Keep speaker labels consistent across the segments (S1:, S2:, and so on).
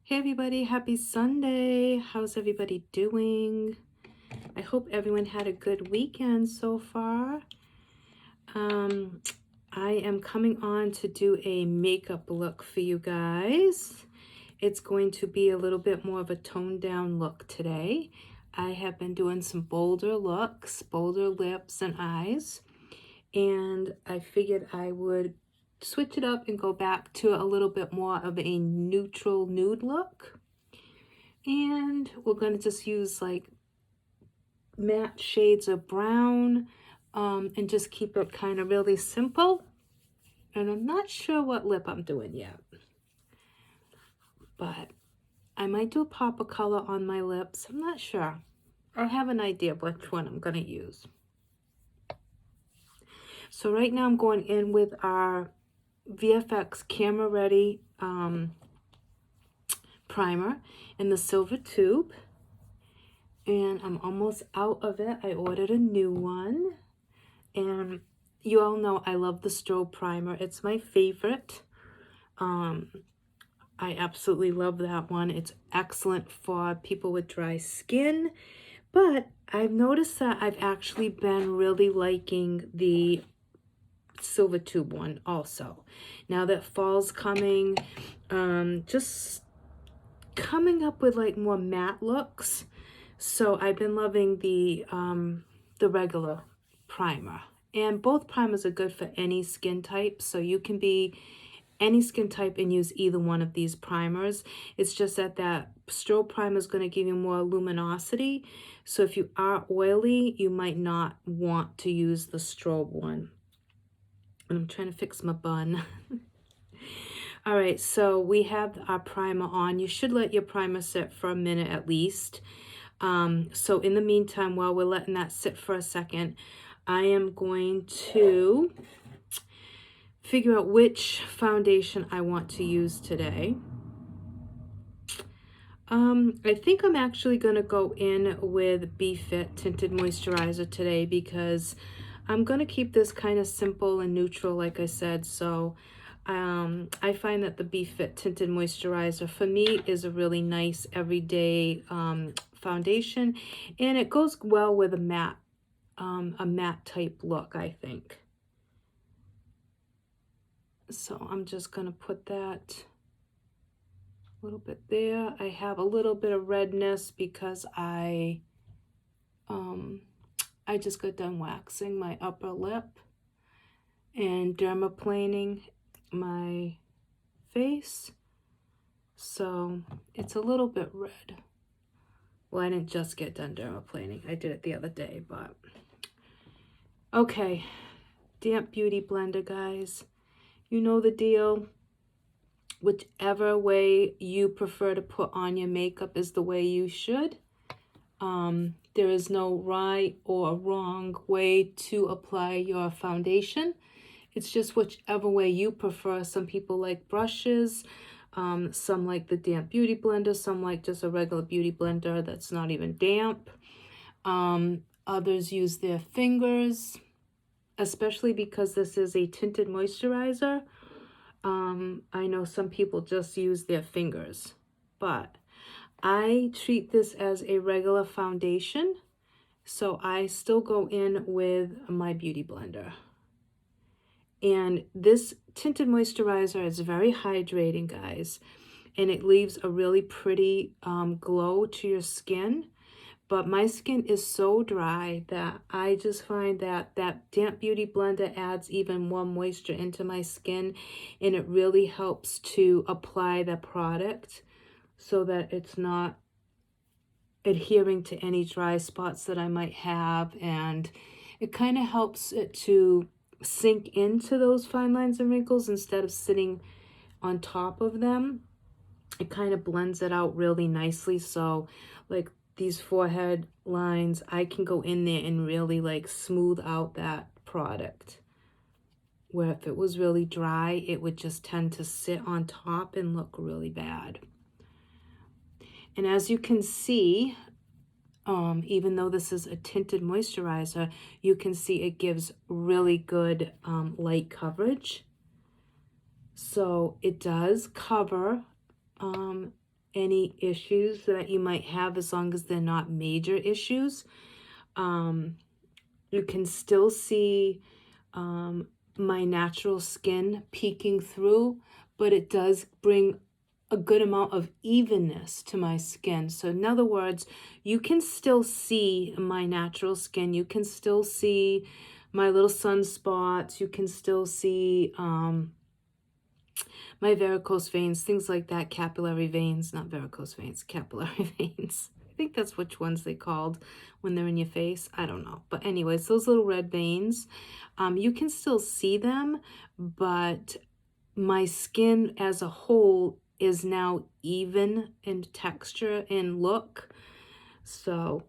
S1: Hey everybody, happy Sunday. How's everybody doing? I hope everyone had a good weekend so far. Um, I am coming on to do a makeup look for you guys. It's going to be a little bit more of a toned down look today. I have been doing some bolder looks, bolder lips and eyes, and I figured I would switch it up and go back to a little bit more of a neutral nude look. And we're going to just use like matte shades of brown and just keep it kind of really simple. And I'm not sure what lip I'm doing yet, but I might do a pop of color on my lips. I'm not sure. I have an idea of which one I'm going to use. So right now I'm going in with our VFX Camera Ready primer in the silver tube. And I'm almost out of it. I ordered a new one. And you all know I love the strobe primer. It's my favorite. I absolutely love that one. It's excellent for people with dry skin. But I've noticed that I've actually been really liking the silver tube one also. Now that fall's coming, just coming up with like more matte looks. So I've been loving the regular primer. And both primers are good for any skin type. So you can be any skin type and use either one of these primers. It's just that strobe primer is going to give you more luminosity. So if you are oily, you might not want to use the strobe one. And I'm trying to fix my bun. All right, so we have our primer on. You should let your primer sit for a minute at least. So in the meantime, while we're letting that sit for a second, I am going to figure out which foundation I want to use today. I think I'm actually going to go in with BeFit Tinted Moisturizer today because I'm going to keep this kind of simple and neutral, like I said. So I find that the BeFit Tinted Moisturizer for me is a really nice everyday foundation, and it goes well with a matte type look, I think. So I'm just going to put that a little bit there. I have a little bit of redness because I just got done waxing my upper lip and dermaplaning my face, so it's a little bit red. Well, I didn't just get done dermaplaning. I did it the other day, but okay. Damp Beauty Blender, guys. You know the deal. Whichever way you prefer to put on your makeup is the way you should. There is no right or wrong way to apply your foundation. It's just whichever way you prefer. Some people like brushes, some like the Damp Beauty Blender, some like just a regular beauty blender that's not even damp. Others use their fingers, especially because this is a tinted moisturizer. I know some people just use their fingers, but I treat this as a regular foundation, so I still go in with my beauty blender. And this tinted moisturizer is very hydrating, guys, and it leaves a really pretty glow to your skin. But my skin is so dry that I just find that Damp Beauty Blender adds even more moisture into my skin, and it really helps to apply the product so that it's not adhering to any dry spots that I might have, and it kind of helps it to sink into those fine lines and wrinkles instead of sitting on top of them. It kind of blends it out really nicely. So like these forehead lines, I can go in there and really like smooth out that product, where if it was really dry, it would just tend to sit on top and look really bad. And as you can see, even though this is a tinted moisturizer, you can see it gives really good light coverage. So it does cover any issues that you might have, as long as they're not major issues. You can still see my natural skin peeking through, but it does bring a good amount of evenness to my skin. So in other words, you can still see my natural skin. You can still see my little sunspots. You can still see my varicose veins, things like that, capillary veins, not varicose veins, capillary veins. I think that's which ones they called when they're in your face. I don't know. But anyways, those little red veins, you can still see them, but my skin as a whole is now even in texture and look. So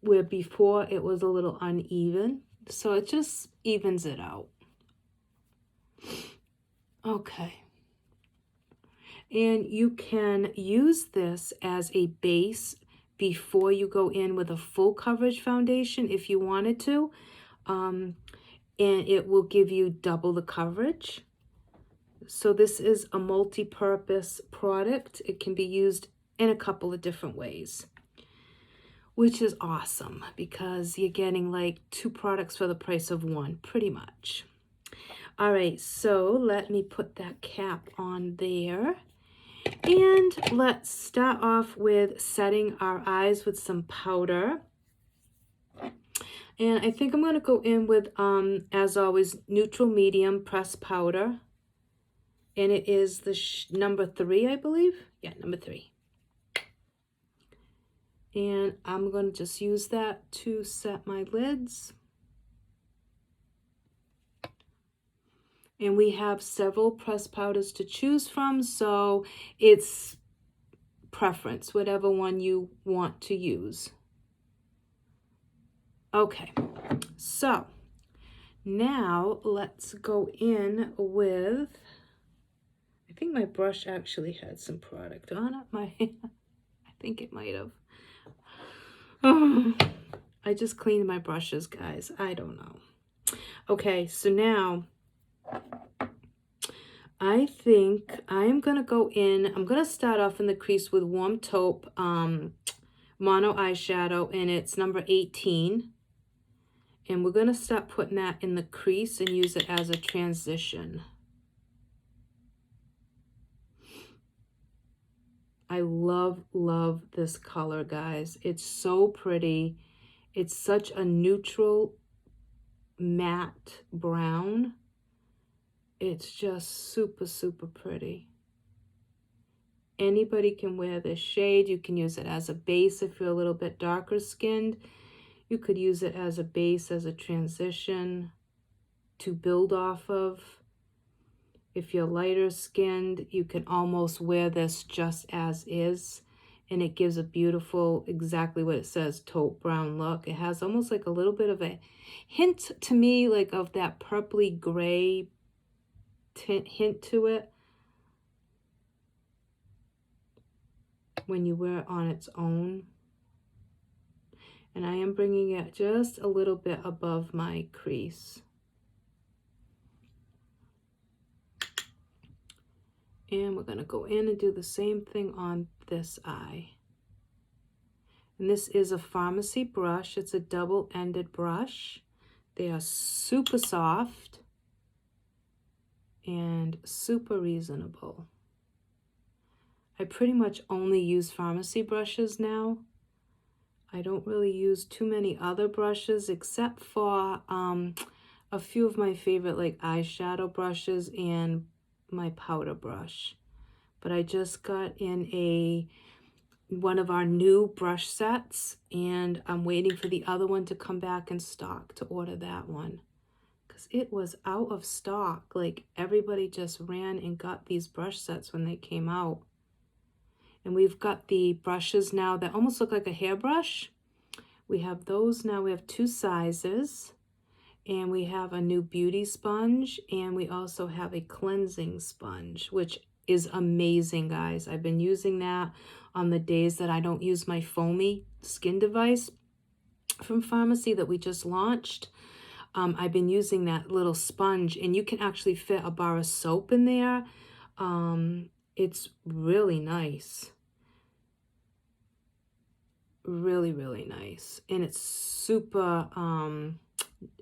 S1: where before it was a little uneven, so it just evens it out. Okay. And you can use this as a base before you go in with a full coverage foundation if you wanted to. And it will give you double the coverage. So this is a multi-purpose product. It can be used in a couple of different ways, which is awesome because you're getting like 2 products for the price of 1, pretty much. All right, so let me put that cap on there. And let's start off with setting our eyes with some powder. And I think I'm going to go in with, as always, neutral medium pressed powder. And it is the number 3, I believe. Yeah, number 3. And I'm going to just use that to set my lids. And we have several pressed powders to choose from, so it's preference, whatever one you want to use. Okay, so now let's go in with, I think my brush actually had some product on it. I think it might have. Oh, I just cleaned my brushes, guys. I don't know. Okay, so now I think I'm going to go in. I'm going to start off in the crease with Warm Taupe Mono Eyeshadow, and it's number 18. And we're going to start putting that in the crease and use it as a transition. I love, love this color, guys. It's so pretty. It's such a neutral matte brown. It's just super, super pretty. Anybody can wear this shade. You can use it as a base if you're a little bit darker skinned. You could use it as a base, as a transition to build off of. If you're lighter skinned, you can almost wear this just as is. And it gives a beautiful, exactly what it says, taupe brown look. It has almost like a little bit of a hint to me, like of that purpley gray hint to it when you wear it on its own. And I am bringing it just a little bit above my crease. And we're going to go in and do the same thing on this eye. And this is a pharmacy brush. It's a double-ended brush. They are super soft and super reasonable. I pretty much only use pharmacy brushes now. I don't really use too many other brushes except for a few of my favorite like eyeshadow brushes and my powder brush. But I just got in one of our new brush sets, and I'm waiting for the other one to come back in stock to order that one. Because it was out of stock. Like everybody just ran and got these brush sets when they came out. And we've got the brushes now that almost look like a hairbrush. We have those now. We have 2 sizes. And we have a new beauty sponge. And we also have a cleansing sponge, which is amazing, guys. I've been using that on the days that I don't use my foamy skin device from pharmacy that we just launched. I've been using that little sponge, and you can actually fit a bar of soap in there. It's really nice. really, really nice. And it's super,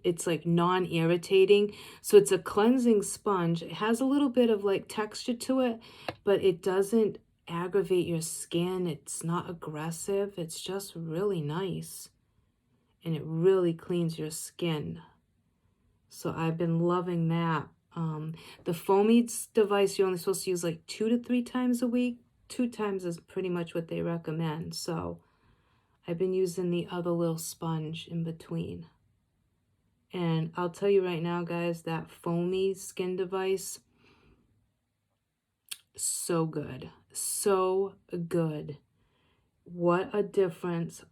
S1: it's like non-irritating. So it's a cleansing sponge. It has a little bit of like texture to it, but it doesn't aggravate your skin. It's not aggressive. It's just really nice. And it really cleans your skin. So I've been loving that. The foamy device, you're only supposed to use like 2 to 3 times a week. 2 times is pretty much what they recommend. So I've been using the other little sponge in between. And I'll tell you right now, guys, that foamy skin device, so good. So good. What a difference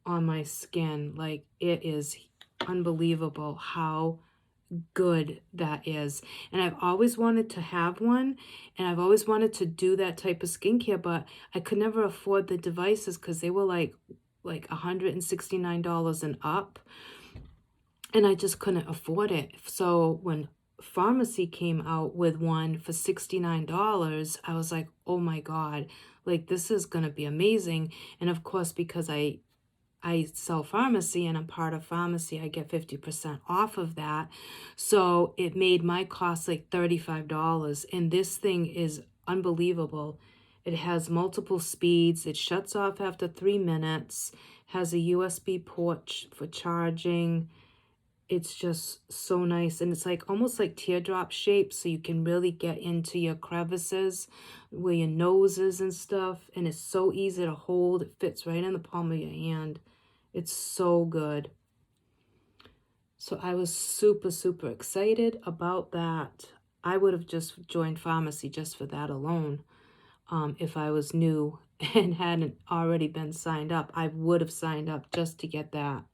S1: on my skin. Like, it is unbelievable how good that is. And I've always wanted to have one, and I've always wanted to do that type of skincare, but I could never afford the devices because they were like $169 and up, and I just couldn't afford it. So when pharmacy came out with one for $69, I was like, oh my God, like this is gonna be amazing. And of course, because I sell pharmacy and I'm part of pharmacy, I get 50% off of that. So it made my cost like $35. And this thing is unbelievable. It has multiple speeds. It shuts off after 3 minutes, has a USB port for charging. It's just so nice. And it's like almost like teardrop shape, so you can really get into your crevices where your nose is and stuff. And it's so easy to hold. It fits right in the palm of your hand. It's so good. So I was super, super excited about that. I would have just joined pharmacy just for that alone. If I was new and hadn't already been signed up, I would have signed up just to get that.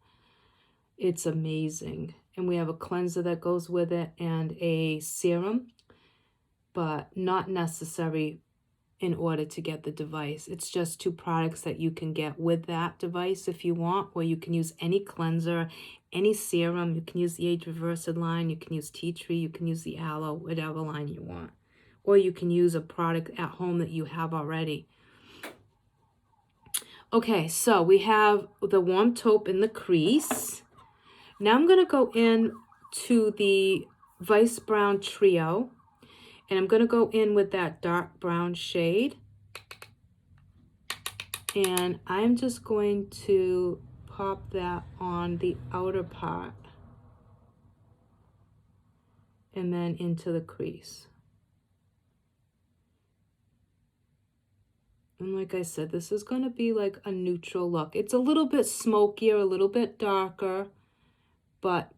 S1: It's amazing. And we have a cleanser that goes with it and a serum, but not necessary in order to get the device. It's just 2 products that you can get with that device if you want, or you can use any cleanser, any serum. You can use the Age Reversed line, you can use tea tree, you can use the aloe, whatever line you want. Or you can use a product at home that you have already. Okay, so we have the warm taupe in the crease. Now I'm going to go in to the Vice Brown Trio, and I'm going to go in with that dark brown shade. And I'm just going to pop that on the outer part and then into the crease. And like I said, this is going to be like a neutral look. It's a little bit smokier, a little bit darker, but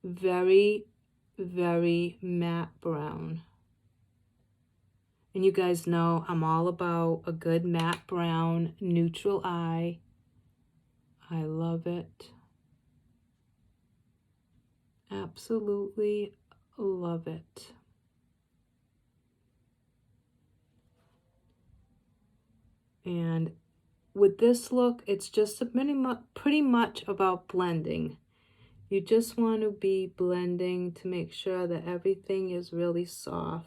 S1: very, very matte brown. And you guys know I'm all about a good matte brown, neutral eye. I love it. Absolutely love it. And with this look, it's just pretty much about blending. You just want to be blending to make sure that everything is really soft.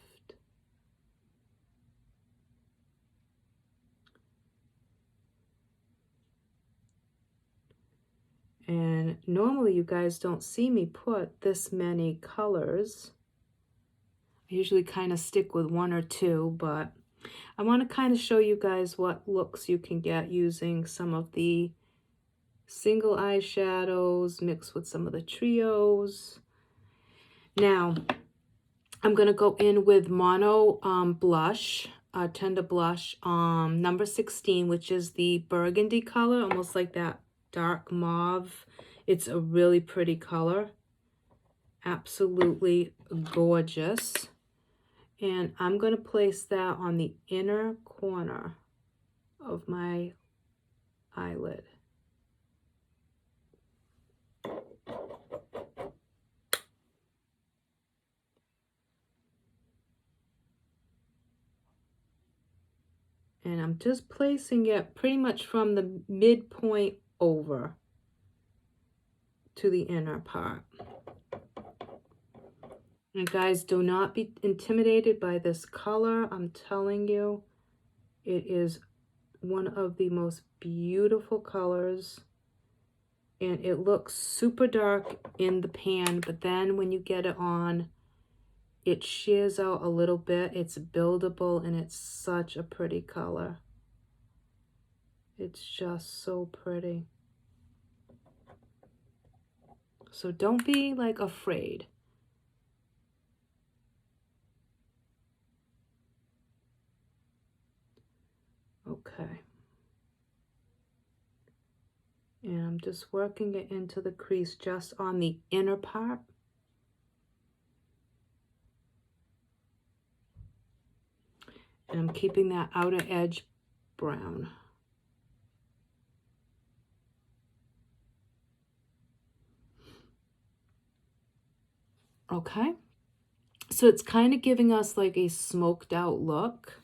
S1: And normally you guys don't see me put this many colors. I usually kind of stick with 1 or 2, but I want to kind of show you guys what looks you can get using some of the single eyeshadows mixed with some of the trios. Now, I'm going to go in with Mono blush, Tender Blush, number 16, which is the burgundy color, almost like that dark mauve. It's a really pretty color. Absolutely gorgeous. And I'm going to place that on the inner corner of my eyelid. And I'm just placing it pretty much from the midpoint over to the inner part. And guys, do not be intimidated by this color. I'm telling you, it is one of the most beautiful colors. And it looks super dark in the pan, but then when you get it on, it shears out a little bit. It's buildable, and it's such a pretty color. It's just so pretty. So don't be like afraid. Okay. And I'm just working it into the crease just on the inner part. And I'm keeping that outer edge brown. Okay. So it's kind of giving us like a smoked out look.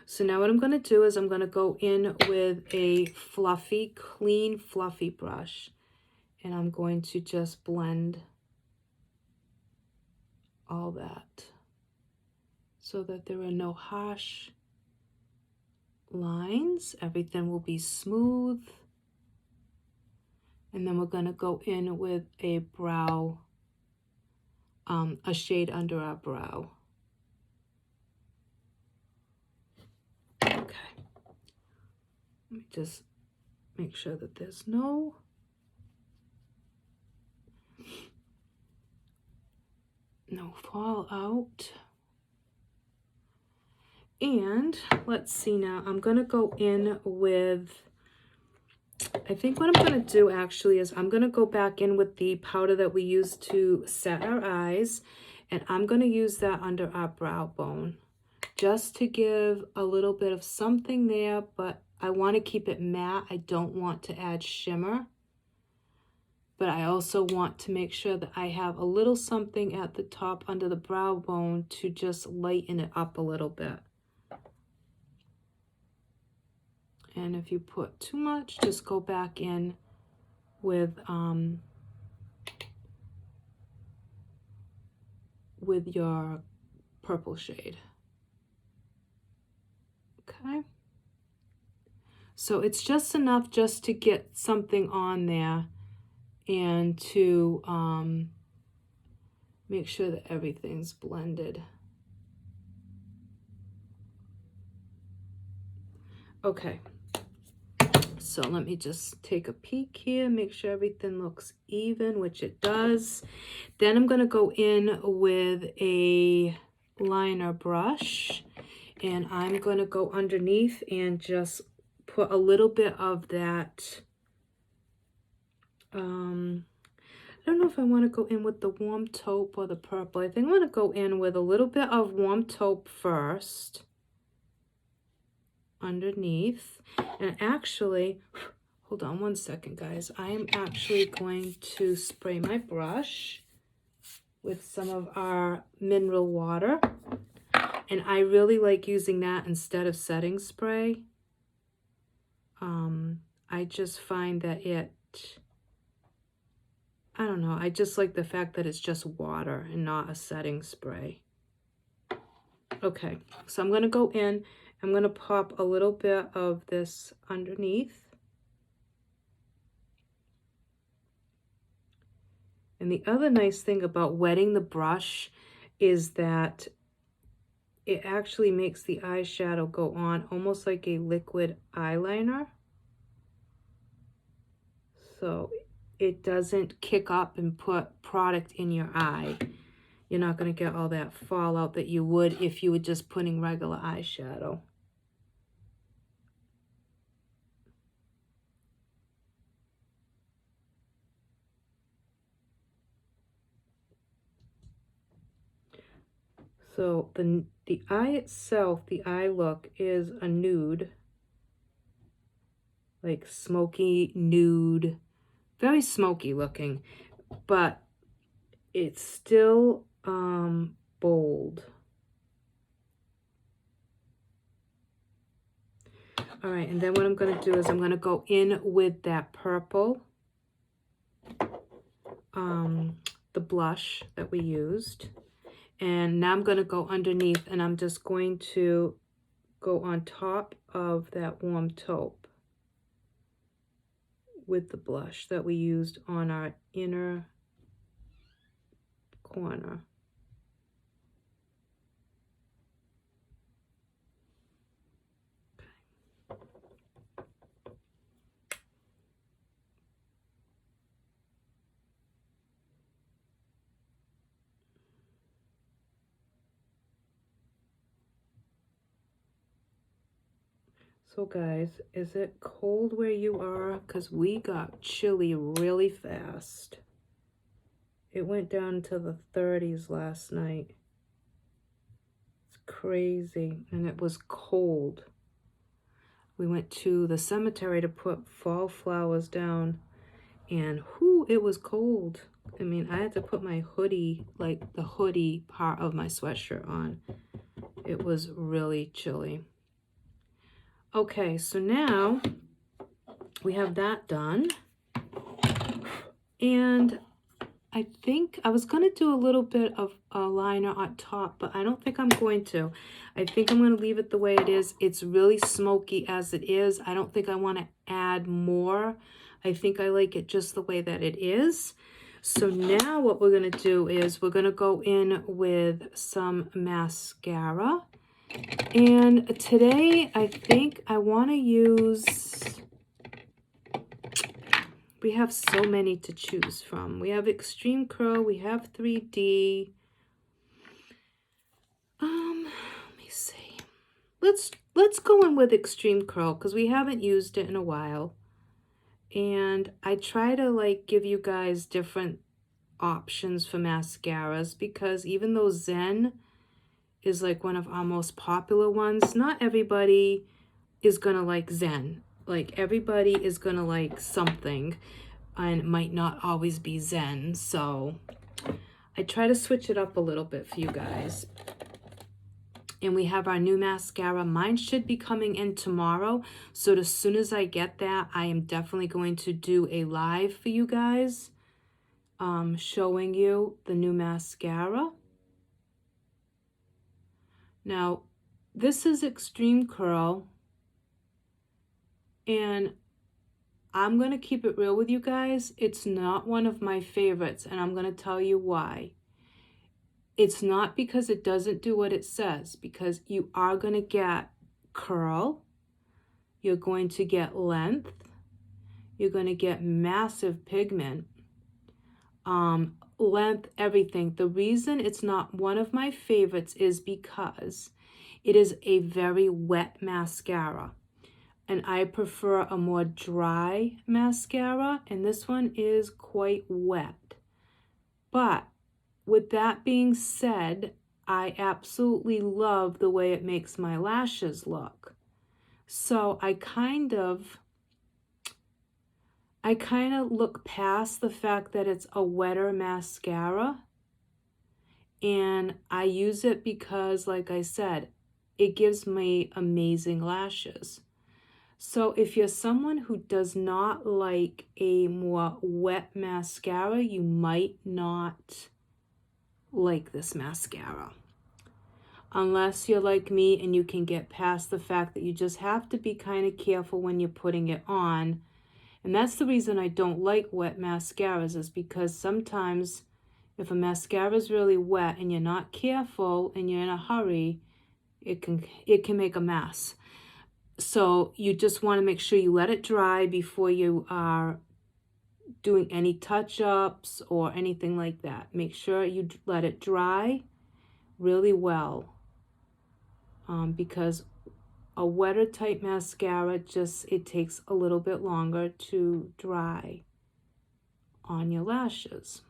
S1: So now what I'm going to do is I'm going to go in with a fluffy, clean, fluffy brush. And I'm going to just blend all that so that there are no harsh lines. Everything will be smooth. And then we're going to go in with a brow, a shade under our brow. Okay. Let me just make sure that there's no fallout. And let's see now, I'm going to go in with, I think what I'm going to do actually is I'm going to go back in with the powder that we used to set our eyes, and I'm going to use that under our brow bone just to give a little bit of something there, but I want to keep it matte. I don't want to add shimmer, but I also want to make sure that I have a little something at the top under the brow bone to just lighten it up a little bit. And if you put too much, just go back in with your purple shade. Okay. So it's just enough just to get something on there and to make sure that everything's blended. Okay. So let me just take a peek here, make sure everything looks even, which it does. Then I'm going to go in with a liner brush, and I'm going to go underneath and just put a little bit of that. I don't know if I want to go in with the warm taupe or the purple. I think I'm going to go in with a little bit of warm taupe first underneath. And actually, hold on one second, guys. I am actually going to spray my brush with some of our mineral water. And I really like using that instead of setting spray. I just find that I don't know, I just like the fact that it's just water and not a setting spray. Okay, so I'm going to go in. I'm going to pop a little bit of this underneath. And the other nice thing about wetting the brush is that it actually makes the eyeshadow go on almost like a liquid eyeliner. So it doesn't kick up and put product in your eye. You're not going to get all that fallout that you would if you were just putting regular eyeshadow. So the eye itself, the eye look is a nude, like smoky nude, very smoky looking, but it's still bold. All right, and then what I'm going to do is I'm going to go in with that purple, the blush that we used. And now I'm going to go underneath, and I'm just going to go on top of that warm taupe with the blush that we used on our inner corner. So guys, is it cold where you are? Because we got chilly really fast. It went down to the 30s last night. It's crazy. And it was cold. We went to the cemetery to put fall flowers down. And whoo, it was cold. I mean, I had to put my hoodie, like the hoodie part of my sweatshirt on. It was really chilly. Okay, so now we have that done. And I think I was going to do a little bit of a liner on top, but I don't think I'm going to. I think I'm going to leave it the way it is. It's really smoky as it is. I don't think I want to add more. I think I like it just the way that it is. So now what we're going to do is we're going to go in with some mascara. And today I think I want to use... We have so many to choose from. We have Extreme Curl, we have 3D. Let me see. Let's go in with Extreme Curl because we haven't used it in a while. And I try to like give you guys different options for mascaras because even though Zen is like one of our most popular ones, not everybody is gonna like Zen. Like everybody is gonna like something, and it might not always be Zen. So I try to switch it up a little bit for you guys. And we have our new mascara. Mine should be coming in tomorrow. So as soon as I get that, I am definitely going to do a live for you guys, showing you the new mascara. Now, this is Extreme Curl. And I'm going to keep it real with you guys. It's not one of my favorites, and I'm going to tell you why. It's not because it doesn't do what it says, because you are going to get curl, you're going to get length, you're going to get massive pigment, length, everything. The reason it's not one of my favorites is because it is a very wet mascara. And I prefer a more dry mascara, and this one is quite wet. But with that being said, I absolutely love the way it makes my lashes look. So I kind of look past the fact that it's a wetter mascara, and I use it because, like I said, it gives me amazing lashes. So if you're someone who does not like a more wet mascara, you might not like this mascara. Unless you're like me and you can get past the fact that you just have to be kind of careful when you're putting it on. And that's the reason I don't like wet mascaras, is because sometimes if a mascara is really wet and you're not careful and you're in a hurry, it can make a mess. So you just want to make sure you let it dry before you are doing any touch-ups or anything like that. Make sure you let it dry really well, because a wetter type mascara, it takes a little bit longer to dry on your lashes.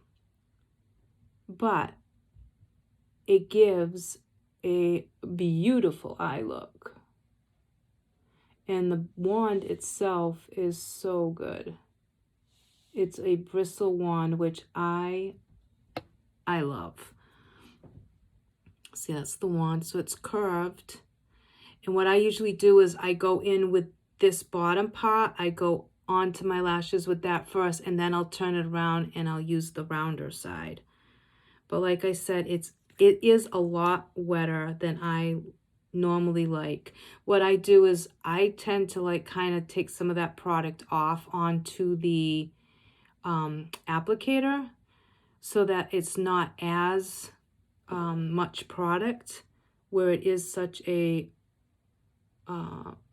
S1: But it gives a beautiful eye look. And the wand itself is so good. It's a bristle wand, which I love. See, that's the wand. So it's curved. And what I usually do is I go in with this bottom part. I go onto my lashes with that first, and then I'll turn it around and I'll use the rounder side. But like I said, it is a lot wetter than I normally like. What I do is I tend to like kind of take some of that product off onto the applicator so that it's not as much product, where it is such a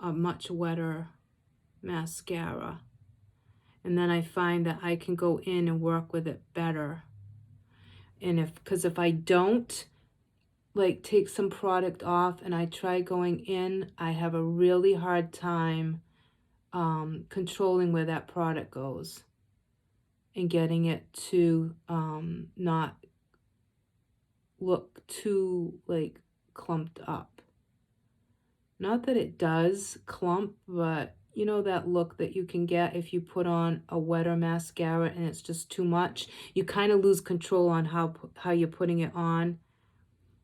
S1: much wetter mascara. And then I find that I can go in and work with it better. And because if I don't like take some product off and I try going in, I have a really hard time controlling where that product goes and getting it to not look too like clumped up. Not that it does clump, but you know that look that you can get if you put on a wetter mascara and it's just too much. You kind of lose control on how you're putting it on.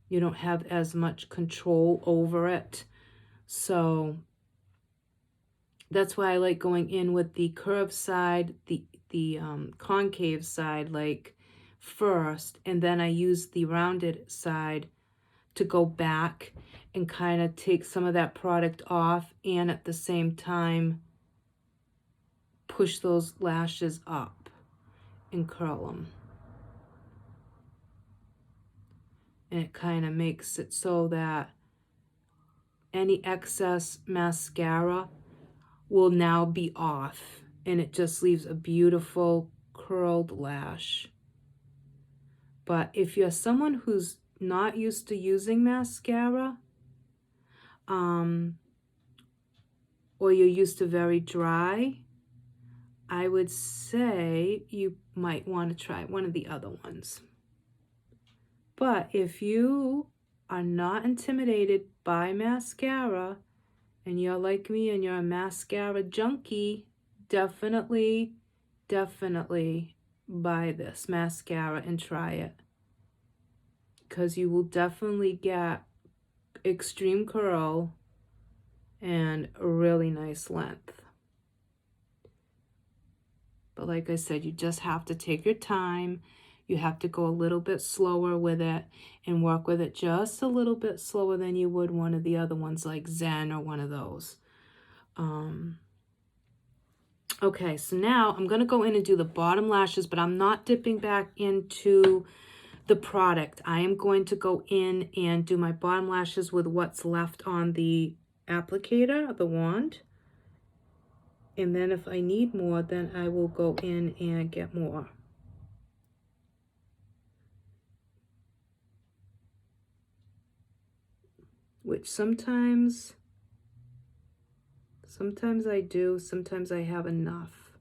S1: You don't have as much control over it. So that's why I like going in with the curved side, the concave side like first, and then I use the rounded side to go back and kind of take some of that product off, and at the same time push those lashes up and curl them. And it kind of makes it so that any excess mascara will now be off, and it just leaves a beautiful curled lash. But if you're someone who's not used to using mascara, or you're used to very dry, I would say you might want to try one of the other ones. But if you are not intimidated by mascara and you're like me and you're a mascara junkie, definitely buy this mascara and try it, because you will definitely get extreme curl and a really nice length. But like I said, you just have to take your time. You have to go a little bit slower with it and work with it just a little bit slower than you would one of the other ones like Zen or one of those. Okay, so now I'm going to go in and do the bottom lashes, but I'm not dipping back into the product. I am going to go in and do my bottom lashes with what's left on the applicator, the wand. And then if I need more, then I will go in and get more. Which sometimes I do, sometimes I have enough.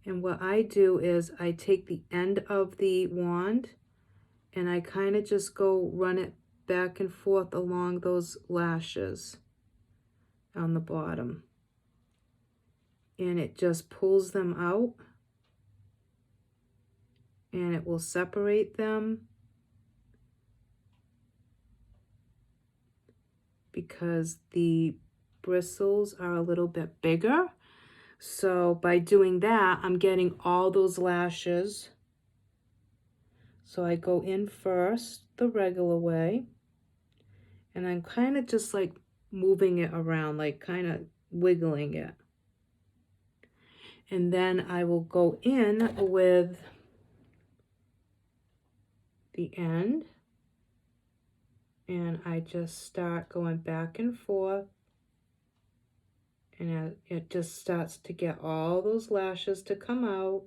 S1: And what I do is I take the end of the wand and I kind of just go run it back and forth along those lashes on the bottom. And it just pulls them out and it will separate them, because the bristles are a little bit bigger. So by doing that, I'm getting all those lashes. So I go in first the regular way, and I'm kind of just like moving it around, like kind of wiggling it. And then I will go in with the end, and I just start going back and forth, and it just starts to get all those lashes to come out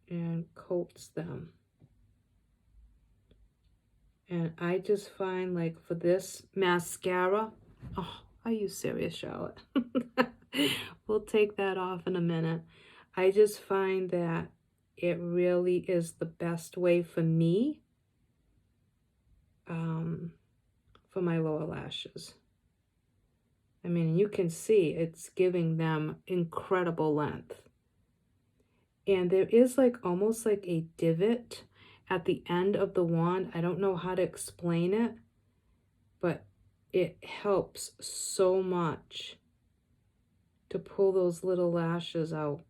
S1: and coats them. And I just find, like, for this mascara, oh, are you serious, Charlotte? We'll take that off in a minute. I just find that it really is the best way for me for my lower lashes. I mean, you can see it's giving them incredible length. And there is like almost like a divot at the end of the wand. I don't know how to explain it, but it helps so much to pull those little lashes out.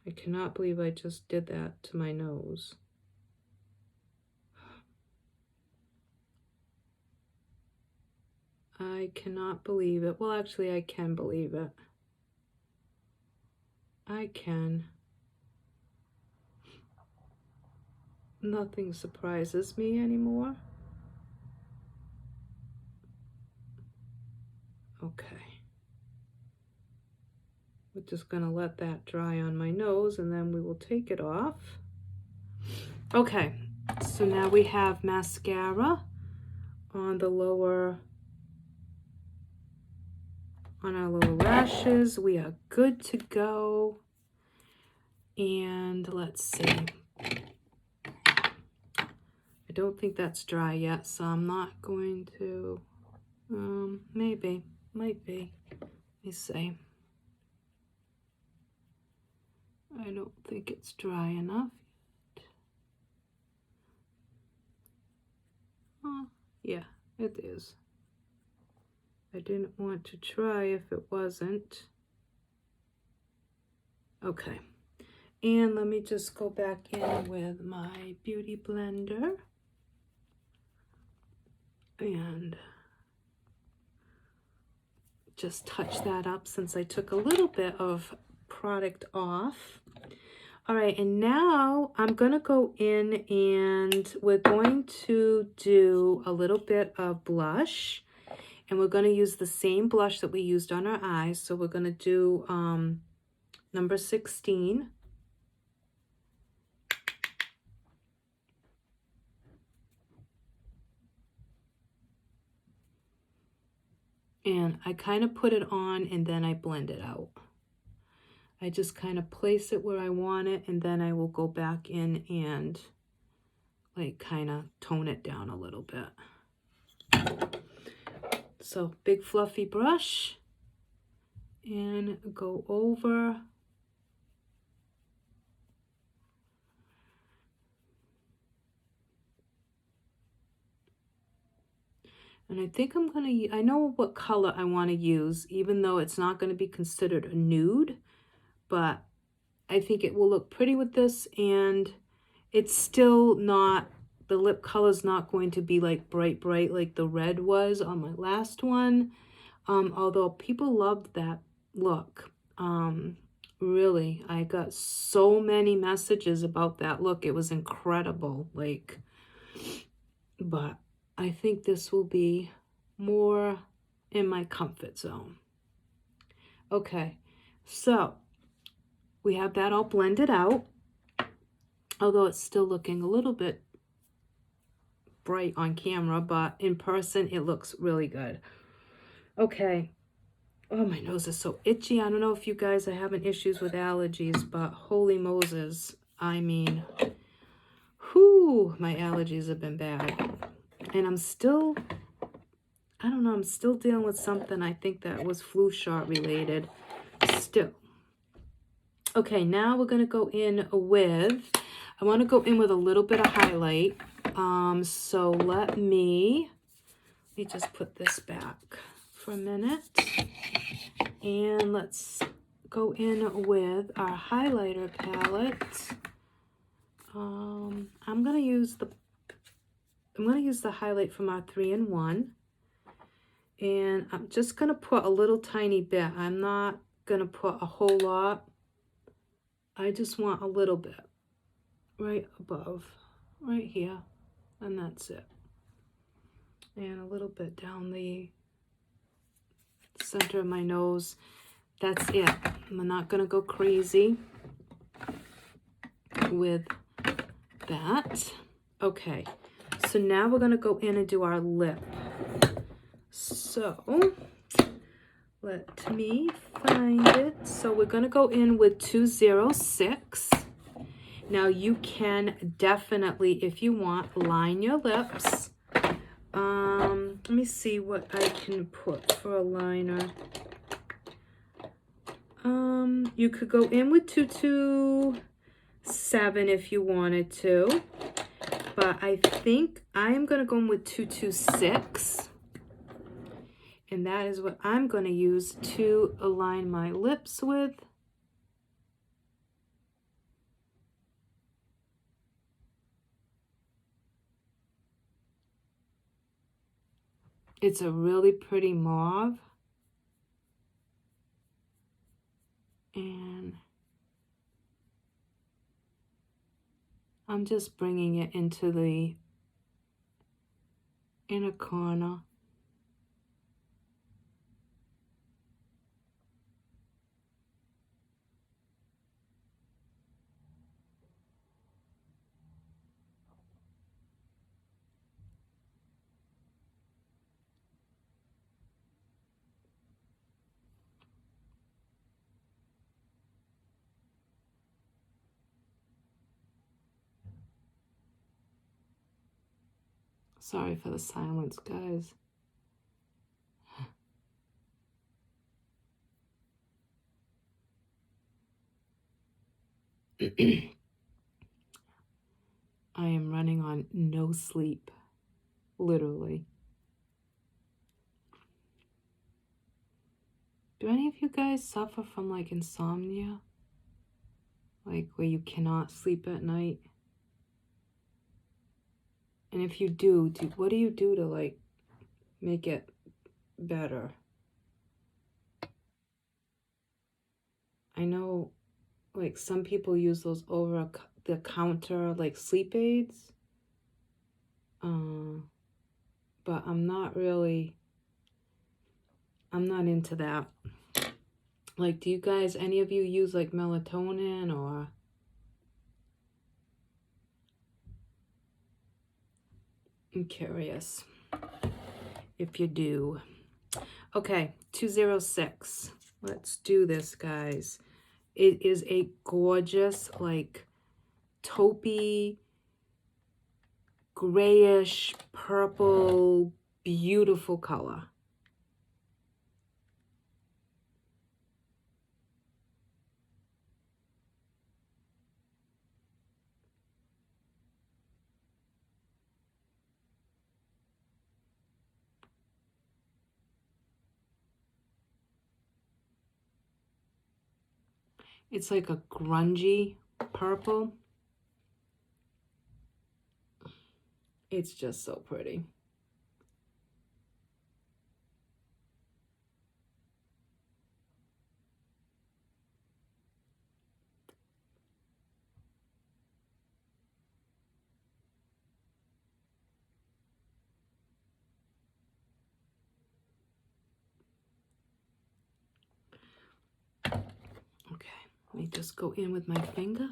S1: I cannot believe I just did that to my nose. I cannot believe it. Well, actually, I can believe it. I can. Nothing surprises me anymore. Okay. We're just gonna let that dry on my nose and then we will take it off. Okay, so now we have mascara on the lower, on our lower lashes. We are good to go. And let's see. I don't think that's dry yet, so I'm not going to, maybe, might be. Let me see. I don't think it's dry enough yet. Yeah, it is. I didn't want to try if it wasn't. Okay. And let me just go back in with my beauty blender. And just touch that up since I took a little bit of product off. All right, and now I'm gonna go in and we're going to do a little bit of blush, and we're gonna use the same blush that we used on our eyes. So we're gonna do number 16. And I kind of put it on and then I blend it out. I just kind of place it where I want it, and then I will go back in and like kind of tone it down a little bit. So big fluffy brush and go over. And I think I'm gonna, I know what color I want to use, even though it's not going to be considered a nude, but I think it will look pretty with this, and it's still not, the lip color's not going to be like bright like the red was on my last one. Although people loved that look. Really, I got so many messages about that look. It was incredible. Like, but I think this will be more in my comfort zone. Okay, so we have that all blended out, although it's still looking a little bit bright on camera, but in person it looks really good. Okay. Oh, my nose is so itchy. I don't know if you guys are having issues with allergies, but holy Moses, I mean, whew, my allergies have been bad. And I'm still, I don't know, I'm still dealing with something. I think that was flu shot related still. Okay, now we're going to go in with, I want to go in with a little bit of highlight. So let me just put this back for a minute. And let's go in with our highlighter palette. I'm gonna use the highlight from our 3-in-1, and I'm just gonna put a little tiny bit. I'm not gonna put a whole lot. I just want a little bit right above, right here, and that's it. And a little bit down the center of my nose. That's it. I'm not gonna go crazy with that. Okay, so now we're gonna go in and do our lip. So let me find it. So we're gonna go in with 206. Now you can definitely, if you want, line your lips. Let me see what I can put for a liner. You could go in with 227 if you wanted to, but I think I'm going to go in with 226, and that is what I'm going to use to align my lips with. It's a really pretty mauve. And I'm just bringing it into the inner corner. Sorry for the silence, guys. I am running on no sleep, literally. Do any of you guys suffer from like insomnia? Like where you cannot sleep at night? And if you do, what do you do to like make it better? I know like some people use those over the counter like sleep aids. But I'm not into that. Like, do you guys, any of you use like melatonin or? I'm curious if you do. Okay, 206. Let's do this, guys. It is a gorgeous, like, taupey, grayish, purple, beautiful color. It's like a grungy purple. It's just so pretty. Okay, let me just go in with my finger.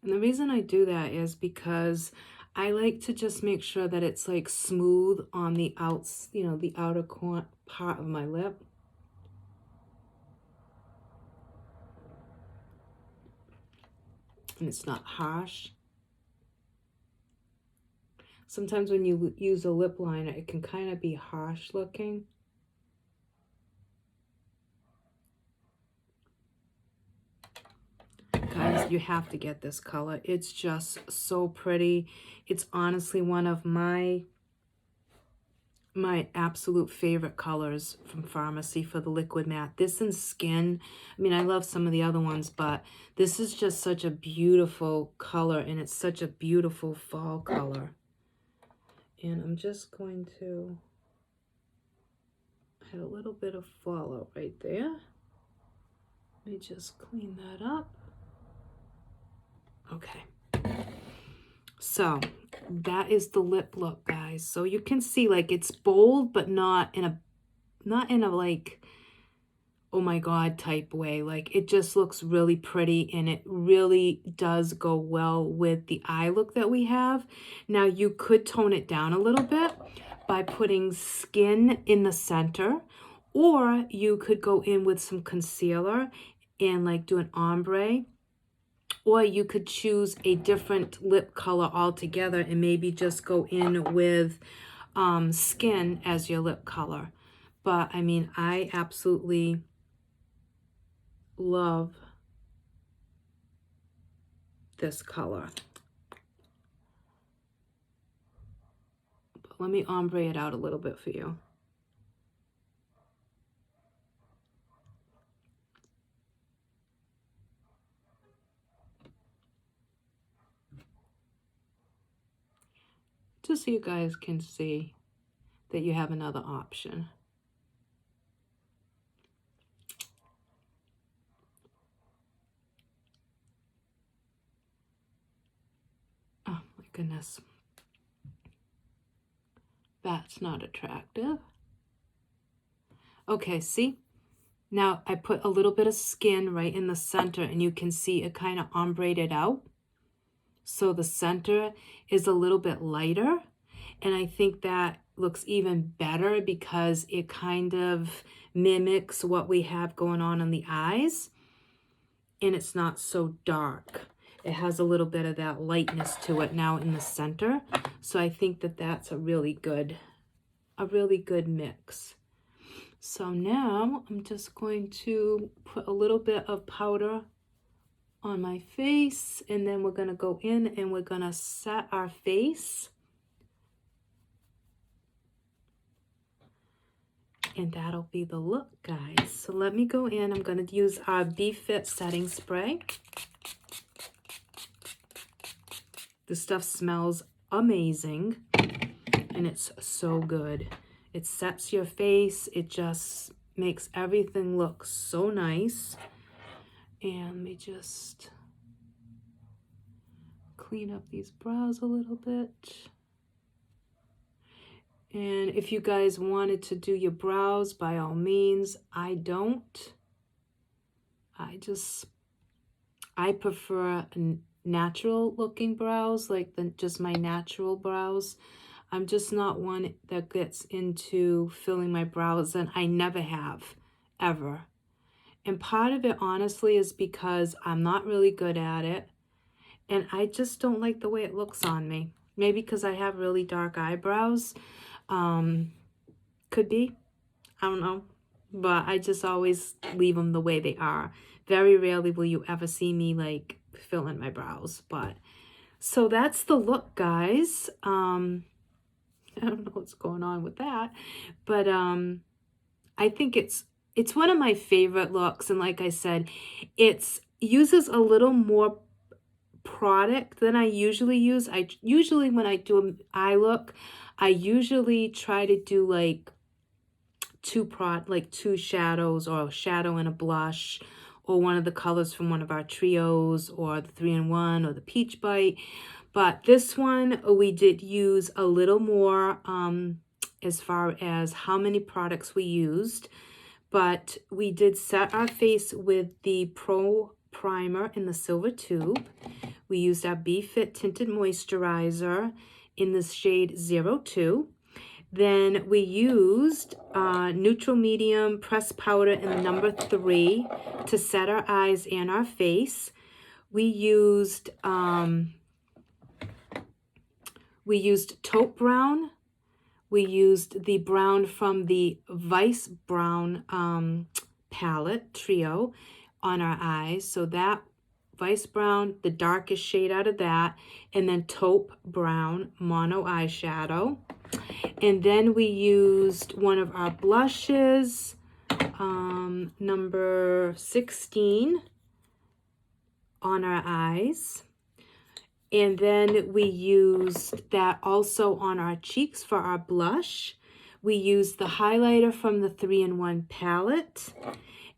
S1: And the reason I do that is because I like to just make sure that it's like smooth on the outs, you know, the outer part of my lip. And it's not harsh. Sometimes when you use a lip liner, it can kind of be harsh looking. Guys, you have to get this color. It's just so pretty. It's honestly one of my absolute favorite colors from Pharmacy for the liquid matte. This and Skin. I mean, I love some of the other ones, but this is just such a beautiful color, and it's such a beautiful fall color. And I'm just going to add a little bit of fallout right there. Let me just clean that up. Okay. So that is the lip look, guys. So you can see like it's bold, but not in a like, oh my God type way. Like it just looks really pretty, and it really does go well with the eye look that we have. Now you could tone it down a little bit by putting Skin in the center, or you could go in with some concealer and like do an ombre. Or you could choose a different lip color altogether and maybe just go in with Skin as your lip color. But I mean, I absolutely love this color. But let me ombre it out a little bit for you. just so you guys can see that you have another option. Oh my goodness. That's not attractive. Okay, see? Now I put a little bit of skin right in the center, and you can see it kind of ombrated out. So the center is a little bit lighter, and I think that looks even better because it kind of mimics what we have going on the eyes, and it's not so dark. It has a little bit of that lightness to it now in the center. So I think that that's a really good mix. So now I'm just going to put a little bit of powder on my face, and then we're going to go in and we're going to set our face. And that'll be the look, guys. So let me go in. I'm going to use our Be Fit setting spray. This stuff smells amazing, and it's so good. It sets your face. It just makes everything look so nice. And let me just clean up these brows a little bit. And if you guys wanted to do your brows, by all means. I don't. I prefer natural looking brows, like just my natural brows. I'm just not one that gets into filling my brows, and I never have, ever. And part of it, honestly, is because I'm not really good at it, and I just don't like the way it looks on me. Maybe because I have really dark eyebrows. Could be. I don't know. But I just always leave them the way they are. Very rarely will you ever see me, like, fill in my brows. But, so that's the look, guys. I don't know what's going on with that, but I think it's one of my favorite looks, and like I said, it uses a little more product than I usually use. When I do an eye look, I usually try to do like two shadows, or a shadow and a blush, or one of the colors from one of our trios, or the 3-in-1, or the Peach Bite. But this one, we did use a little more as far as how many products we used. But we did set our face with the Pro Primer in the silver tube. We used our Be Fit Tinted Moisturizer in the shade 02. Then we used neutral medium pressed powder in the number 3 to set our eyes and our face. We used taupe brown. We used the brown from the Vice Brown palette trio on our eyes. So that Vice Brown, the darkest shade out of that, and then taupe brown mono eyeshadow. And then we used one of our blushes, number 16, on our eyes. And then we used that also on our cheeks for our blush. We used the highlighter from the 3-in-1 palette.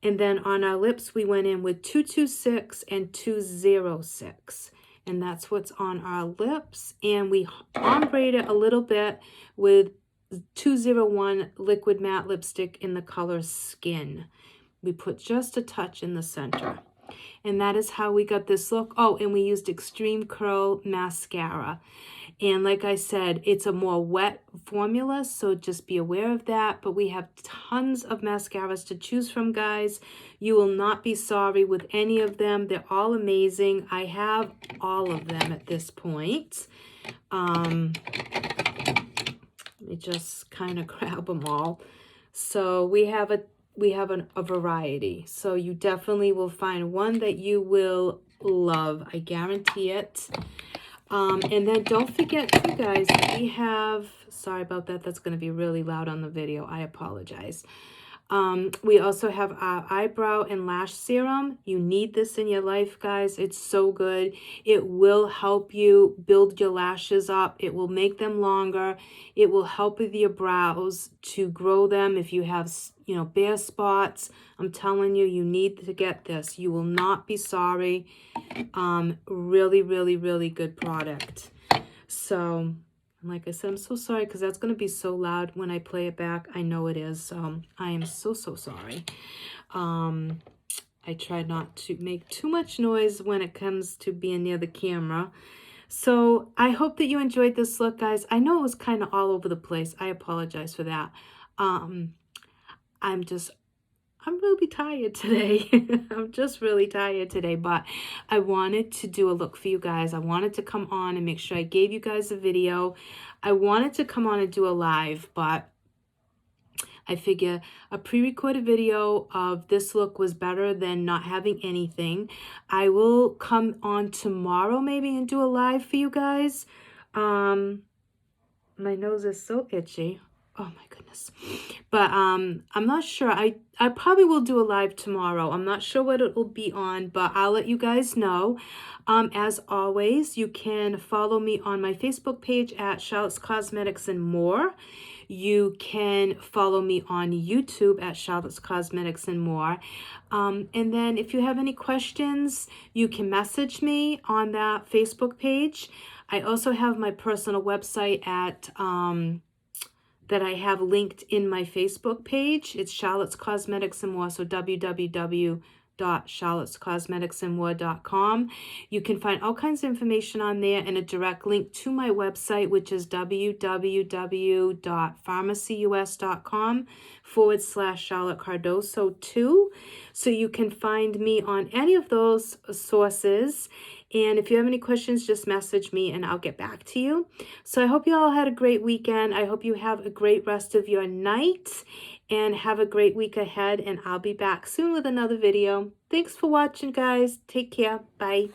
S1: And then on our lips, we went in with 226 and 206. And that's what's on our lips. And we ombre it a little bit with 201 liquid matte lipstick in the color Skin. We put just a touch in the center. And that is how we got this look. Oh, and we used Extreme Curl mascara. And like I said, it's a more wet formula, so just be aware of that. But we have tons of mascaras to choose from, guys. You will not be sorry with any of them. They're all amazing. I have all of them at this point. Let me just kind of grab them all. So we have a variety. So you definitely will find one that you will love. I guarantee it. And then don't forget too, guys, we have, sorry about that. That's going to be really loud on the video. I apologize. We also have our eyebrow and lash serum. You need this in your life, guys. It's so good. It will help you build your lashes up. It will make them longer. It will help with your brows to grow them. If you have, you know, bare spots, I'm telling you, you need to get this. You will not be sorry. Really, really, really good product. So, like I said, I'm so sorry because that's going to be so loud when I play it back. I know it is. So I am so sorry. I try not to make too much noise when it comes to being near the camera. So I hope that you enjoyed this look, guys. I know it was kind of all over the place. I apologize for that. I'm really tired today. I'm just really tired today, but I wanted to do a look for you guys. I wanted to come on and make sure I gave you guys a video. I wanted to come on and do a live, but I figure a pre-recorded video of this look was better than not having anything. I will come on tomorrow maybe and do a live for you guys. My nose is so itchy. Oh my goodness. But I'm not sure. I probably will do a live tomorrow. I'm not sure what it will be on, but I'll let you guys know. As always, you can follow me on my Facebook page at Charlotte's Cosmetics and More. You can follow me on YouTube at Charlotte's Cosmetics and More. And then if you have any questions, you can message me on that Facebook page. I also have my personal website at that I have linked in my Facebook page. It's Charlotte's Cosmetics and More, so www.charlottescosmeticsandmore.com. You can find all kinds of information on there and a direct link to my website, which is www.pharmacyus.com/Charlotte Cardoso 2. So you can find me on any of those sources. And if you have any questions, just message me and I'll get back to you. So I hope you all had a great weekend. I hope you have a great rest of your night and have a great week ahead. And I'll be back soon with another video. Thanks for watching, guys. Take care. Bye.